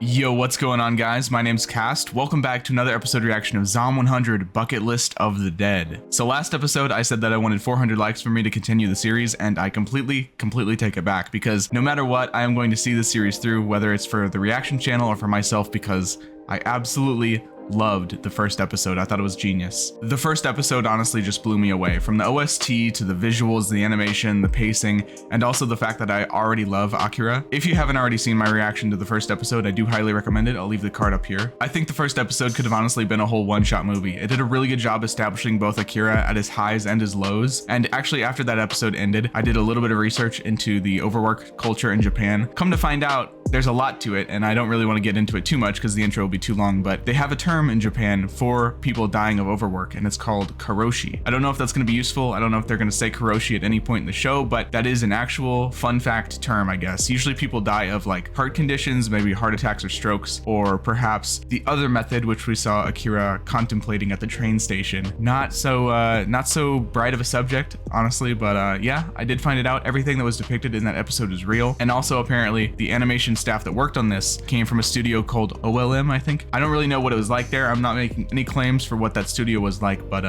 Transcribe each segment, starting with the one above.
Yo, what's going on, guys? My name's Cast. Welcome back to another episode reaction of Zom 100 Bucket List of the Dead. So last episode, I said that I wanted 400 likes for me to continue the series, and I completely take it back, because no matter what, I am going to see this series through, whether it's for the reaction channel or for myself, because I absolutely loved the first episode. I thought it was genius. The first episode honestly just blew me away, from the OST to the visuals, the animation, the pacing, and also the fact that I already love Akira. If you haven't already seen my reaction to the first episode, I do highly recommend it. I'll leave the card up here. I think the first episode could have honestly been a whole one-shot movie. It did a really good job establishing both Akira at his highs and his lows, and actually after that episode ended, I did a little bit of research into the overwork culture in Japan. Come to find out, there's a lot to it, and I don't really want to get into it too much because the intro will be too long, but they have a term in Japan for people dying of overwork, and it's called karoshi. I don't know if that's going to be useful. I don't know if they're going to say karoshi at any point in the show, but that is an actual fun fact term, I guess. Usually people die of like heart conditions, maybe heart attacks or strokes, or perhaps the other method which we saw Akira contemplating at the train station. Not so bright of a subject, honestly, but yeah, I did find it out. Everything that was depicted in that episode is real, and also apparently the animation staff that worked on this came from a studio called OLM, I think. I don't really know what it was like there. I'm not making any claims for what that studio was like, but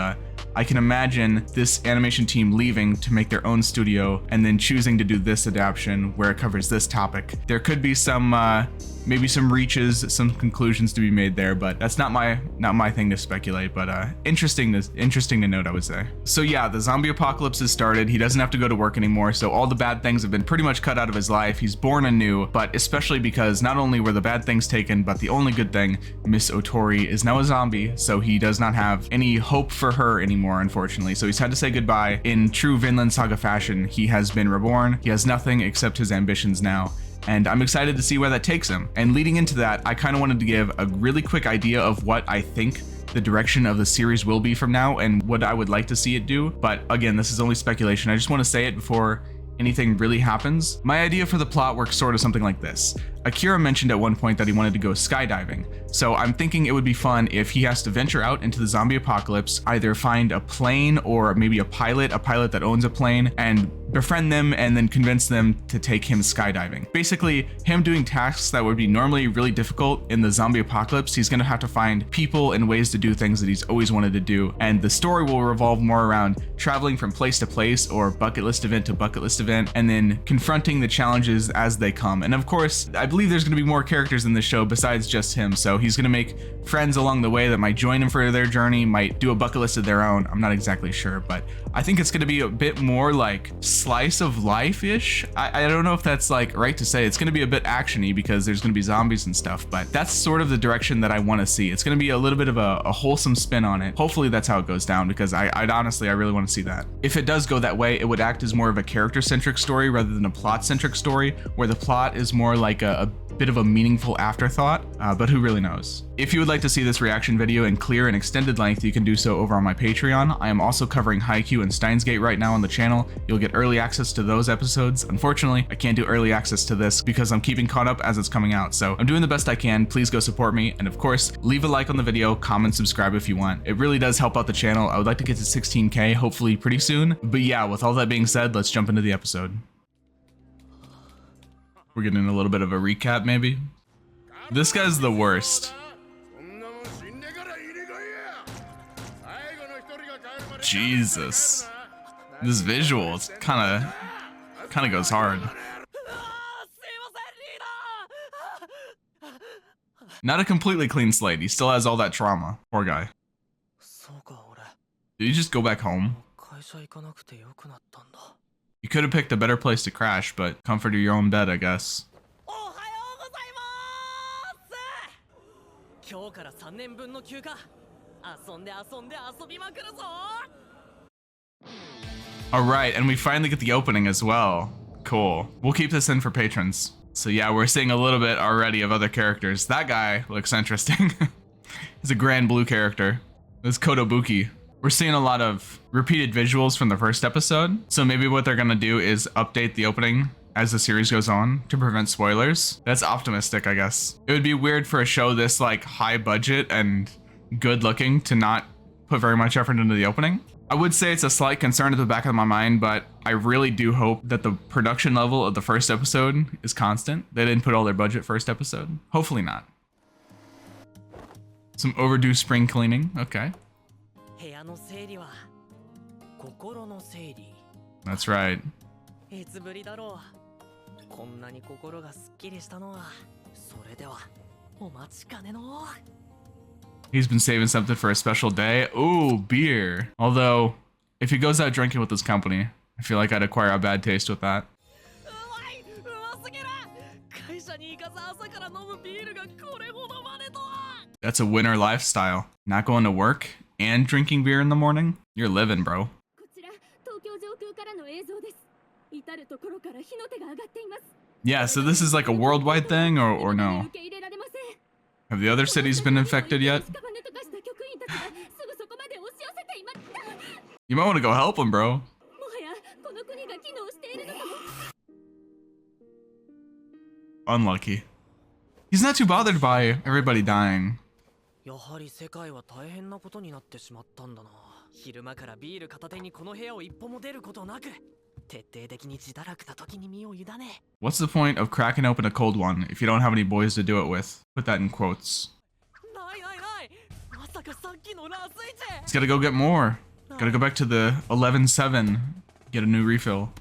I can imagine this animation team leaving to make their own studio and then choosing to do this adaptation where it covers this topic. There could be some maybe some reaches, some conclusions to be made there, but that's not my thing to speculate, but interesting to note, I would say. So yeah, the zombie apocalypse has started. He doesn't have to go to work anymore, so all the bad things have been pretty much cut out of his life. He's born anew, but especially because not only were the bad things taken, but the only good thing, Miss Ootori, is now a zombie, so he does not have any hope for her anymore, unfortunately. So he's had to say goodbye. In true Vinland Saga fashion, he has been reborn. He has nothing except his ambitions now, and I'm excited to see where that takes him. And leading into that, I kind of wanted to give a really quick idea of what I think the direction of the series will be from now and what I would like to see it do. But again, this is only speculation. I just want to say it before anything really happens. My idea for the plot works sort of something like this. Akira mentioned at one point that he wanted to go skydiving, so I'm thinking it would be fun if he has to venture out into the zombie apocalypse, either find a plane or maybe a pilot that owns a plane, and befriend them and then convince them to take him skydiving. Basically, him doing tasks that would be normally really difficult in the zombie apocalypse, he's gonna have to find people and ways to do things that he's always wanted to do, and the story will revolve more around traveling from place to place or bucket list event to bucket list event, and then confronting the challenges as they come. And of course, I believe there's going to be more characters in this show besides just him, so he's going to make friends along the way that might join him for their journey, might do a bucket list of their own. I'm not exactly sure, but I think it's going to be a bit more like slice of life-ish. I don't know if that's like right to say. It's going to be a bit action-y because there's going to be zombies and stuff, but that's sort of the direction that I want to see. It's going to be a little bit of a wholesome spin on it. Hopefully that's how it goes down, because I really want to see that. If it does go that way, it would act as more of a character-centric story rather than a plot-centric story, where the plot is more like a bit of a meaningful afterthought, but who really knows. If you would like to see this reaction video in clear and extended length, you can do so over on my Patreon. I am also covering Haikyuu and Steins Gate right now on the channel. You'll get early access to those episodes. Unfortunately, I can't do early access to this because I'm keeping caught up as it's coming out, so I'm doing the best I can. Please go support me, and of course, leave a like on the video, comment, subscribe if you want. It really does help out the channel. I would like to get to 16K hopefully pretty soon, but yeah, with all that being said, let's jump into the episode. We're getting a little bit of a recap, maybe. This guy's the worst. Jesus. This visual, it's kinda goes hard. Not a completely clean slate. He still has all that trauma. Poor guy. Did he just go back home? You could have picked a better place to crash, but comfort your own bed, I guess. Alright, and we finally get the opening as well. Cool. We'll keep this in for patrons. So yeah, we're seeing a little bit already of other characters. That guy looks interesting. He's a Grand Blue character. This is Kotobuki. We're seeing a lot of repeated visuals from the first episode, so maybe what they're gonna do is update the opening as the series goes on to prevent spoilers. That's optimistic, I guess. It would be weird for a show this like high budget and good looking to not put very much effort into the opening. I would say it's a slight concern at the back of my mind, but I really do hope that the production level of the first episode is constant. They didn't put all their budget first episode. Hopefully not. Some overdue spring cleaning. Okay. That's right. He's been saving something for a special day. Ooh, beer. Although, if he goes out drinking with his company, I feel like I'd acquire a bad taste with that. That's a winner lifestyle. Not going to work and drinking beer in the morning? You're living, bro. Yeah, so this is like a worldwide thing, or no? Have the other cities been infected yet? You might want to go help him, bro. Unlucky. He's not too bothered by everybody dying. What's the point of cracking open a cold one if you don't have any boys to do it with? Put that in quotes. He's gotta go get more. Gotta go back to the 11-7. Get a new refill.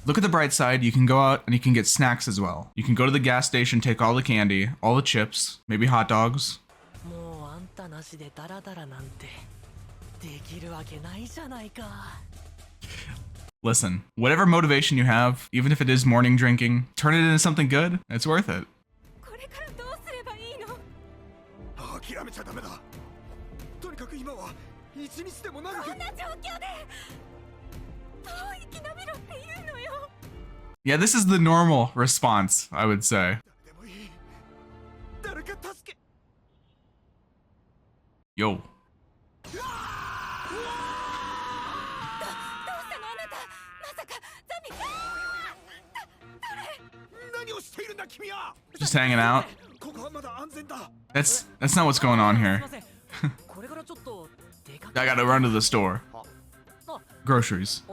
Look at the bright side, you can go out and you can get snacks as well. You can go to the gas station, take all the candy, all the chips, maybe hot dogs. Listen, whatever motivation you have, even if it is morning drinking, turn it into something good. It's worth it. Yeah, this is the normal response, I would say. Yo. Just hanging out. That's not what's going on here. I gotta run to the store. Groceries.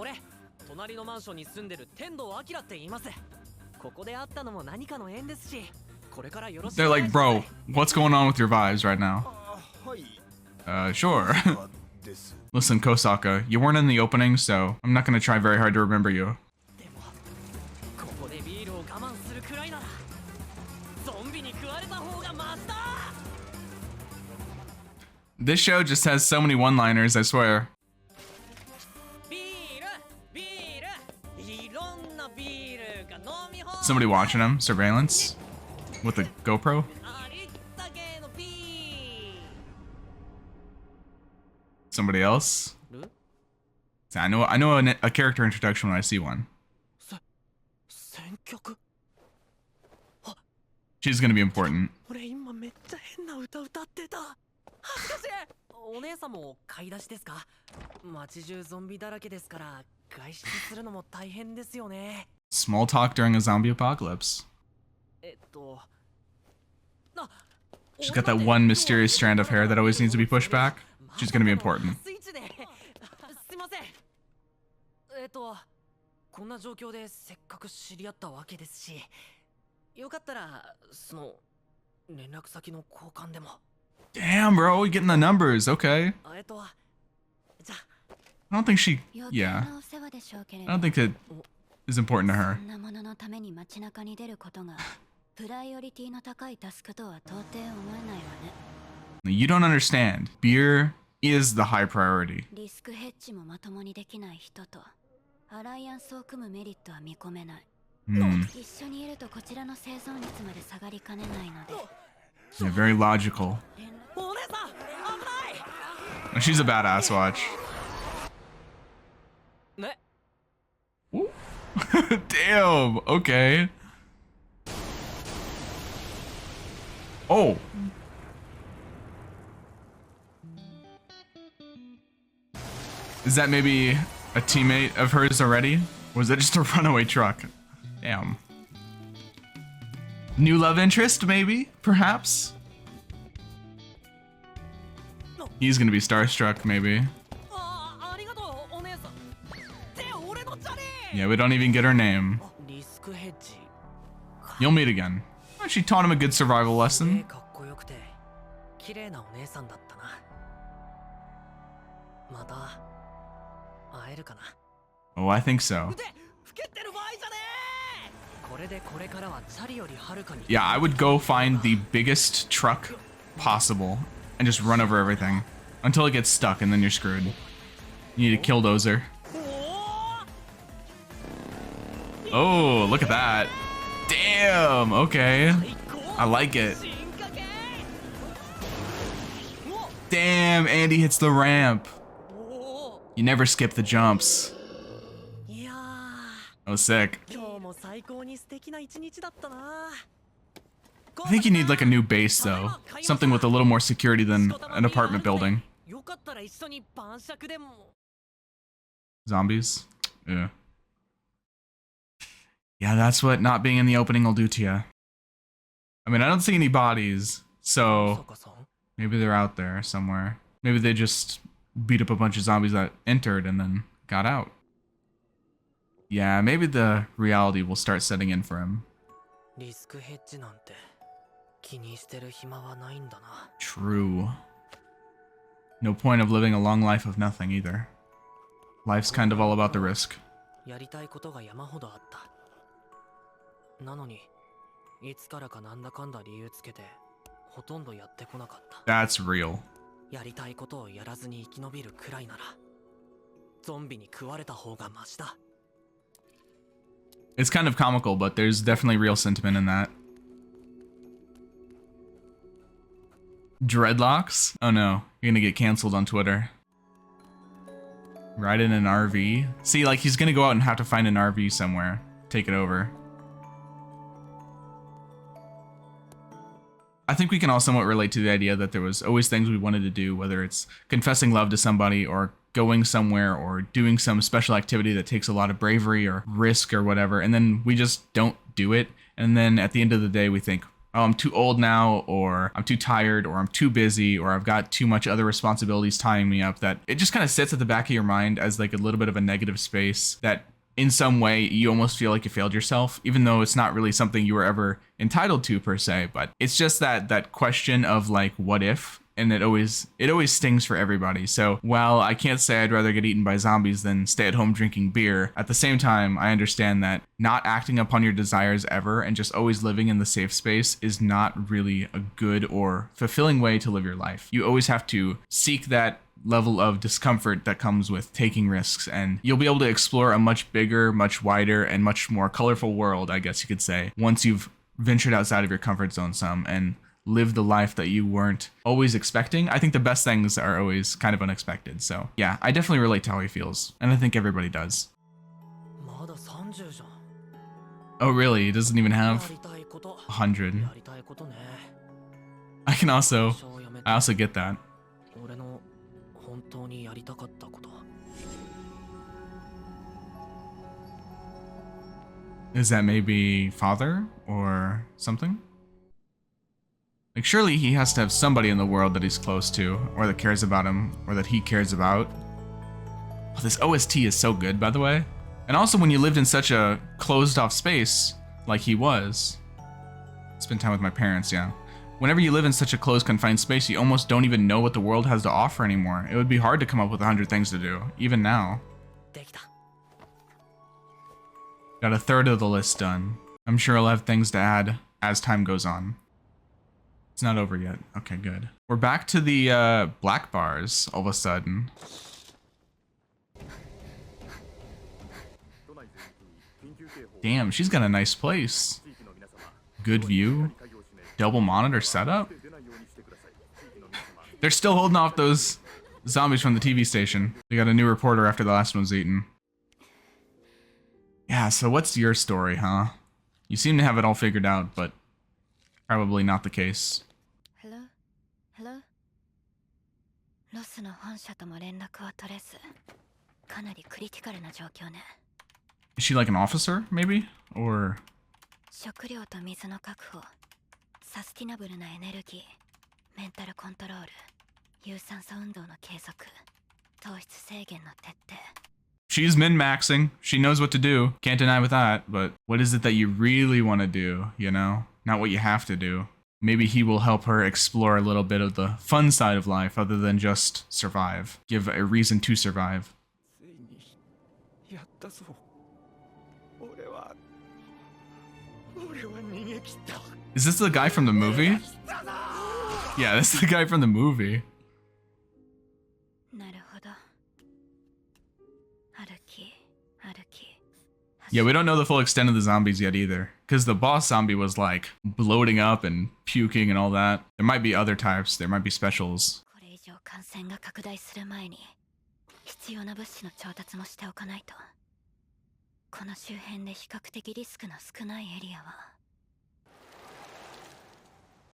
They're like, bro, what's going on with your vibes right now? Sure. Listen, Kosaka, you weren't in the opening, so I'm not gonna try very hard to remember you. This show just has so many one-liners, I swear. Somebody watching him, surveillance, with a GoPro. Somebody else. I know a character introduction when I see one. She's gonna be important. Small talk during a zombie apocalypse. She's got that one mysterious strand of hair that always needs to be pushed back. She's gonna be important. Damn, bro, you're getting the numbers, okay. I don't think she, yeah. I don't think that is important to her. You don't understand. Beer is the high priority. Yeah, very logical. She's a badass, watch. Damn, okay. Oh. Is that maybe a teammate of hers already? Or was that just a runaway truck? Damn. New love interest, maybe? Perhaps? He's gonna be starstruck, maybe. Yeah, we don't even get her name. You'll meet again. Oh, she taught him a good survival lesson. Oh, I think so. Yeah, I would go find the biggest truck possible and just run over everything until it gets stuck, and then you're screwed. You need a killdozer. Oh, look at that. Damn, okay. I like it. Damn, Andy hits the ramp. You never skip the jumps. Oh, sick. I think you need like a new base though. Something with a little more security than an apartment building. Zombies? Yeah. Yeah, that's what not being in the opening will do to you. I mean, I don't see any bodies, so maybe they're out there somewhere. Maybe they just beat up a bunch of zombies that entered and then got out. Yeah, maybe the reality will start setting in for him. True. No point of living a long life of nothing either. Life's kind of all about the risk. That's real. It's kind of comical, but there's definitely real sentiment in that. Dreadlocks? Oh no, you're gonna get canceled on Twitter. Ride in an RV? See, like, he's gonna go out and have to find an RV somewhere. Take it over. I think we can all somewhat relate to the idea that there was always things we wanted to do, whether it's confessing love to somebody or going somewhere or doing some special activity that takes a lot of bravery or risk or whatever, and then we just don't do it. And then at the end of the day, we think, oh, I'm too old now, or I'm too tired, or I'm too busy, or I've got too much other responsibilities tying me up, that it just kind of sits at the back of your mind as like a little bit of a negative space that in some way you almost feel like you failed yourself, even though it's not really something you were ever entitled to per se. But it's just that question of like, what if? And it always stings for everybody. So while I can't say I'd rather get eaten by zombies than stay at home drinking beer, at the same time, I understand that not acting upon your desires ever and just always living in the safe space is not really a good or fulfilling way to live your life. You always have to seek that level of discomfort that comes with taking risks, and you'll be able to explore a much bigger, much wider, and much more colorful world, I guess you could say, once you've ventured outside of your comfort zone some and live the life that you weren't always expecting. I think the best things are always kind of unexpected. So yeah, I definitely relate to how he feels, and I think everybody does. Oh really? He doesn't even have 100. I also get that. Is that maybe father or something? Like, surely he has to have somebody in the world that he's close to, or that cares about him, or that he cares about. Oh, this OST is so good, by the way. And also, when you lived in such a closed-off space, like he was. Spend time with my parents, yeah. Whenever you live in such a closed, confined space, you almost don't even know what the world has to offer anymore. It would be hard to come up with 100 things to do, even now. Got a third of the list done. I'm sure I'll have things to add as time goes on. It's not over yet. Okay, good. We're back to the black bars all of a sudden. Damn, she's got a nice place. Good view. Double monitor setup. They're still holding off those zombies from the TV station. They got a new reporter after the last one's eaten. Yeah, so what's your story, huh? You seem to have it all figured out, but probably not the case. Hello? Hello? Is she like an officer, maybe? Or... 有酸素運動の継続、糖質制限の徹底。 She's min-maxing. She knows what to do. Can't deny with that. But what is it that you really want to do, you know? Not what you have to do. Maybe he will help her explore a little bit of the fun side of life other than just survive. Give a reason to survive. Is this the guy from the movie? Yeah, this is the guy from the movie. なるほど。歩き、歩き。 Yeah, we don't know the full extent of the zombies yet either. Because the boss zombie was like bloating up and puking and all that. There might be other types. There might be specials. これ以上感染が拡大する前に必要な物資の調達もしておかないと。この周辺で比較的リスクの少ないエリアは。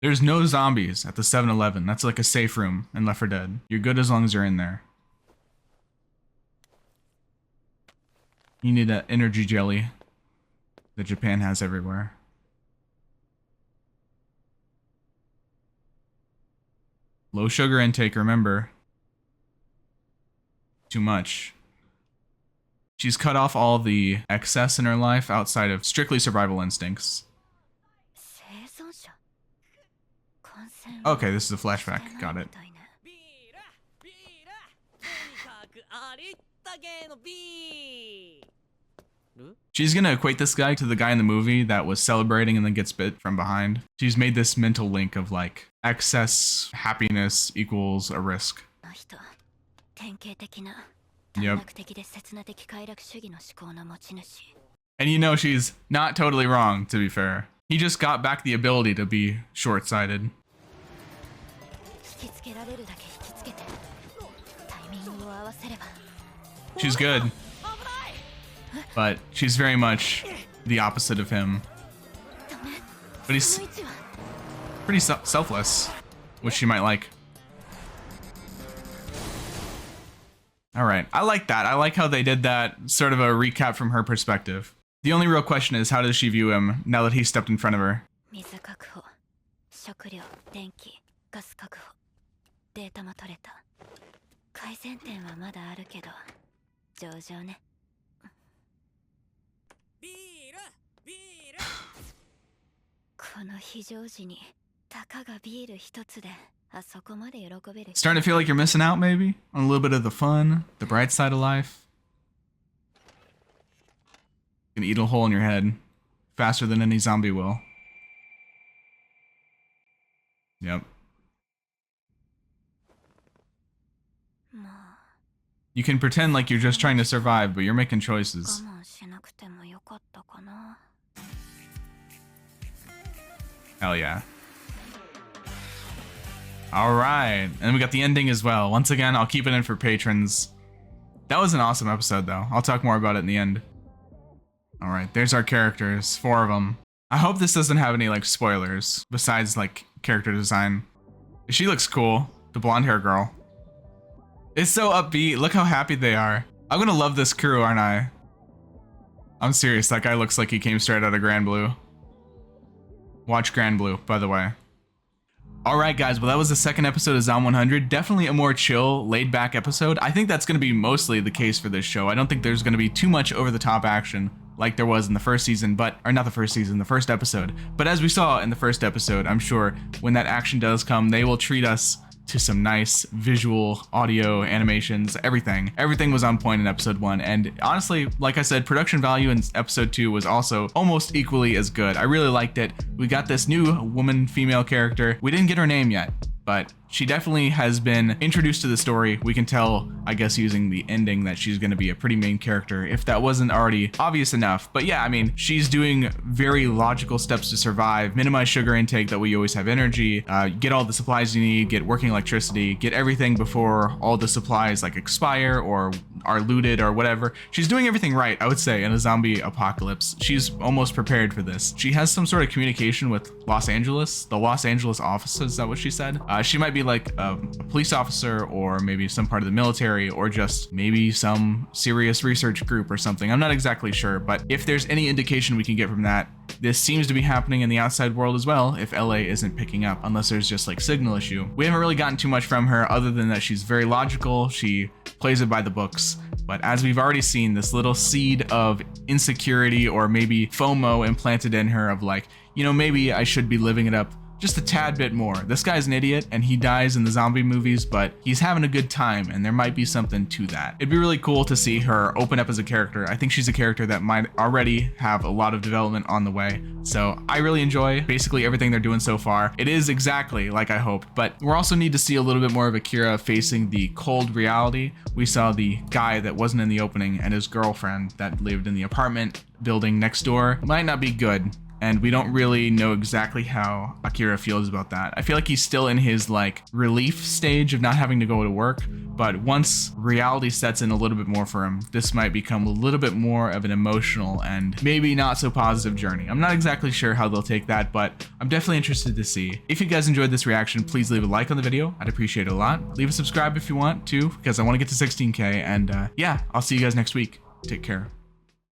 There's no zombies at the 7-Eleven. That's like a safe room in Left 4 Dead. You're good as long as you're in there. You need that energy jelly that Japan has everywhere. Low sugar intake, remember. Too much. She's cut off all the excess in her life outside of strictly survival instincts. 生存者。感染 Okay, this is a flashback. Got it. みたいね。 She's gonna equate this guy to the guy in the movie that was celebrating and then gets bit from behind. She's made this mental link of like excess happiness equals a risk. この人、典型的な Yep. 短絡的で刹那的快楽主義の思考の持ち主。 And you know she's not totally wrong, to be fair. He just got back the ability to be short-sighted. 引きつけられるだけ引きつけて、タイミングを合わせれば。 She's good. But she's very much the opposite of him. ダメ。 But he's その位置は pretty selfless, which she might like. Alright, I like that. I like how they did that, sort of a recap from her perspective. The only real question is, how does she view him now that he stepped in front of her? 水確保、食料、電気、ガス確保、データも取れた。改善点はまだあるけど、上々ね。この非常時に、たかがビール一つで、あそこまで喜べる。 Starting to feel like you're missing out, maybe? On a little bit of the fun, the bright side of life? Gonna eat a hole in your head faster than any zombie will. Yep. まあ、 You can pretend like you're just trying to survive, but you're making choices. 我慢しなくてもよかったかな。 Hell yeah. Alright, and we got the ending as well. Once again, I'll keep it in for patrons. That was an awesome episode, though. I'll talk more about it in the end. Alright, there's our characters. 4 of them. I hope this doesn't have any, like, spoilers, besides, like, character design. She looks cool. The blonde hair girl. It's so upbeat. Look how happy they are. I'm gonna love this crew, aren't I? I'm serious. That guy looks like he came straight out of Grand Blue. Watch Grand Blue, by the way. Alright guys, well that was the second episode of Zom 100. Definitely a more chill, laid-back episode. I think that's going to be mostly the case for this show. I don't think there's going to be too much over-the-top action like there was in the first season, or not the first season, the first episode. But as we saw in the first episode, I'm sure when that action does come, they will treat us to some nice visual, audio, animations, everything. Everything was on point in episode 1, and honestly, like I said, production value in episode 2 was also almost equally as good. I really liked it. We got this new woman, female character. We didn't get her name yet, but she definitely has been introduced to the story. We can tell, I guess, using the ending that she's going to be a pretty main character, if that wasn't already obvious enough. But yeah, I mean, she's doing very logical steps to survive, minimize sugar intake, that way you always have energy, get all the supplies you need, get working electricity, get everything before all the supplies like expire or are looted or whatever. She's doing everything right, I would say, in a zombie apocalypse. She's almost prepared for this. She has some sort of communication with Los Angeles, the Los Angeles office, is that what she said? She might be like a police officer, or maybe some part of the military, or just maybe some serious research group or something. I'm not exactly sure, but if there's any indication we can get from that, this seems to be happening in the outside world as well if LA isn't picking up, unless there's just like signal issue. We haven't really gotten too much from her other than that she's very logical, she plays it by the books. But as we've already seen, this little seed of insecurity or maybe FOMO implanted in her of like, you know, maybe I should be living it up just a tad bit more. This guy's an idiot and he dies in the zombie movies, but he's having a good time and there might be something to that. It'd be really cool to see her open up as a character. I think she's a character that might already have a lot of development on the way. So I really enjoy basically everything they're doing so far. It is exactly like I hoped, but we also need to see a little bit more of Akira facing the cold reality. We saw the guy that wasn't in the opening and his girlfriend that lived in the apartment building next door. Might not be good. And we don't really know exactly how Akira feels about that. I feel like he's still in his like relief stage of not having to go to work, but once reality sets in a little bit more for him, this might become a little bit more of an emotional and maybe not so positive journey. I'm not exactly sure how they'll take that, but I'm definitely interested to see. If you guys enjoyed this reaction, please leave a like on the video. I'd appreciate it a lot. Leave a subscribe if you want to, because I want to get to 16K. And yeah, I'll see you guys next week. Take care.